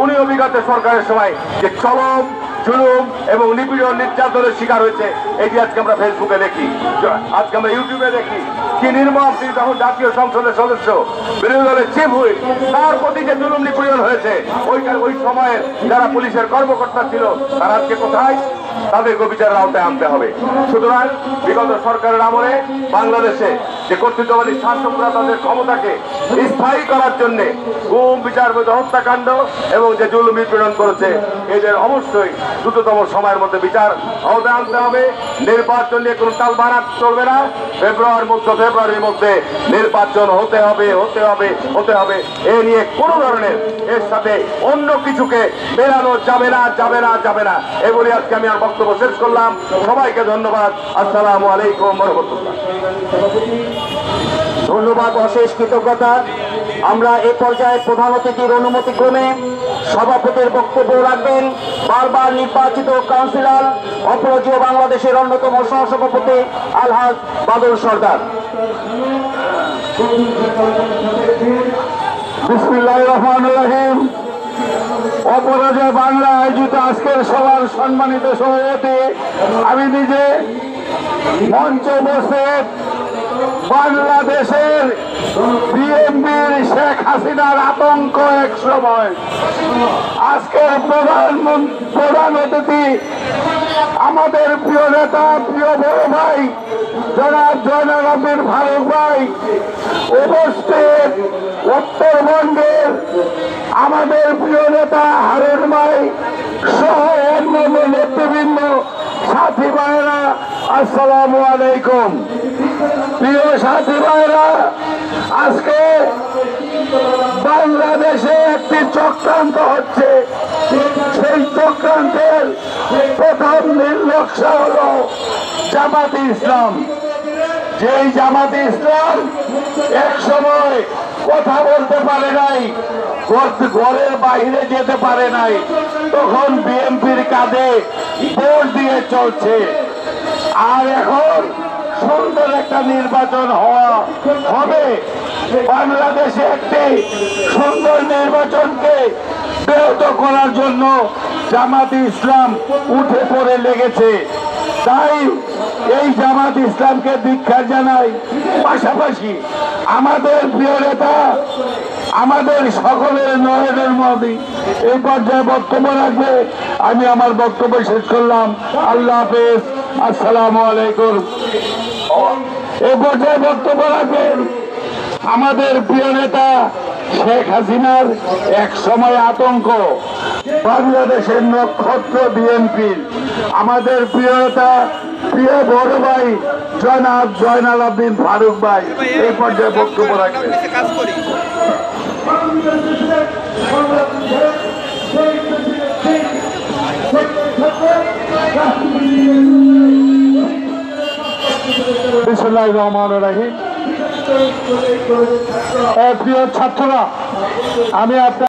উনিও বিগত সরকারের সময় যে চরম জুলুম এবং নিপীড়ন নির্যাতনের শিকার হয়েছে, এটি আজকে আমরা ফেসবুকে দেখি, আজকে আমরা ইউটিউবে দেখি কি নির্মম। তিনি তখন জাতীয় সংসদের সদস্য, বিরোধী দলের চিফ হুইপ, তার প্রতি যে জুলুম নিপীড়ন হয়েছে, ওই সময়ের যারা পুলিশের কর্মকর্তা ছিল তারা আজকে কোথায়? তাদেরকে বিচারের আওতায় আনতে হবে। সুতরাং বিগত সরকারের আমলে বাংলাদেশে যে কর্তৃত্ববাদী শাসকরা তাদের ক্ষমতাকে স্থায়ী করার জন্য গুম, বিচার বৈধ হত্যাকাণ্ড এবং যে জুলুম নিপীড়ন করেছে, এদের অবশ্যই দ্রুততম সময়ের মধ্যে বিচার আওতায় আনতে হবে। নির্বাচন নিয়ে কোনো তাল বানাতে চলবে না। ফেব্রুয়ারির মধ্যে নির্বাচন হতে হবে। এ নিয়ে কোনো ধরনের এর সাথে অন্য কিছুকে মেলানো যাবে না। এই বলে আজকে আমি আর বক্তব্য শেষ করলাম। সবাইকে ধন্যবাদ। আসসালামু আলাইকুম ওয়া রাহমাতুল্লাহ। ধন্যবাদ, অশেষ কৃতজ্ঞতা। আমরা এ পর্যায়ে প্রধান অতিথির অনুমতিক্রমে সভাপতির বক্তব্য রাখবেন বারবার নির্বাচিত কাউন্সিলর অপরাজেয় বাংলাদেশের অন্যতম সহসভাপতি আলহাজ বাদল সরদার। বিসমিল্লাহির রহমানির রহিম। অপরাজেয় বাংলা আয়োজিত আজকের সভার সম্মানিত সভাপতি, আমি নিজে মঞ্চে বসে বাংলাদেশের বিএনপির শেখ হাসিনার আতঙ্ক এক সময়, আজকের প্রধান অতিথি আমাদের প্রিয় নেতা, প্রিয় বড় ভাই জনাব জয়নাল আবিদিন ফারুক ভাই, উপস্থিত উত্তরবঙ্গের আমাদের প্রিয় নেতা হারুন ভাই সহ অন্যান্য নেতৃবৃন্দ, সাথী ভাইরা, আসসালামু আলাইকুম। প্রিয় সাথী ভাইরা, আজকে বাংলাদেশে একটি চক্রান্ত হচ্ছে। সেই চক্রান্তের প্রথম নির্লক্ষ্য হল জামাতে ইসলাম। যেই জামাতে ইসলাম এক সময় কথা বলতে পারে নাই, ঘরের বাইরে যেতে পারে নাই, তখন বিএনপির কাঁধে ভোট দিয়ে চলছে। আর এখন সুন্দর একটা নির্বাচন হবে। বাংলাদেশে একটি সুন্দর নির্বাচনকে ব্যাহত করার জন্য জামাতে ইসলাম উঠে পড়ে লেগেছে। তাই এই জামাত ইসলামকে ধিক্কার জানাই। পাশাপাশি আমাদের প্রিয় নেতা, আমাদের সকলের নয়নের মোদি এই পর্যায়ে বক্তব্য রাখবে। আমি আমার বক্তব্য শেষ করলাম। আল্লাহ হাফেজ, আসসালামু আলাইকুম। এই পর্যায়ে বক্তব্য রাখবেন আমাদের প্রিয় নেতা শেখ হাসিনার এক সময় আতঙ্ক, বাংলাদেশের নক্ষত্র বিএনপির আমাদের প্রিয় নেতা, প্রিয় বড় ভাই জনাব জয়নাল আবিদিন ফারুক ভাই এই পর্যায়ে বক্তব্য রাখবেন। বিসমিল্লাহির রহমানির রহিম। প্রিয় ছাত্ররা, আমি আপনার